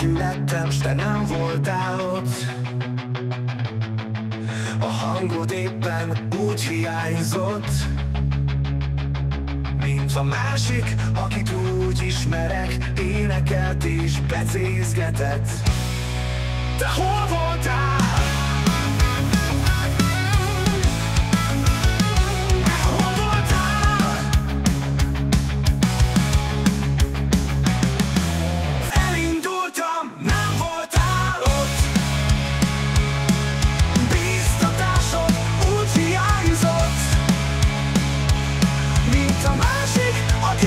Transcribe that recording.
születtem, s te nem voltál ott. A hangod éppen úgy hiányzott, mint a másik, akit úgy ismerek, énekelt és becézgetett. Te hol voltál? Hol voltál? Elindultam, nem voltál ott. Bíztatásod úgy hiányzott, mint a másik, aki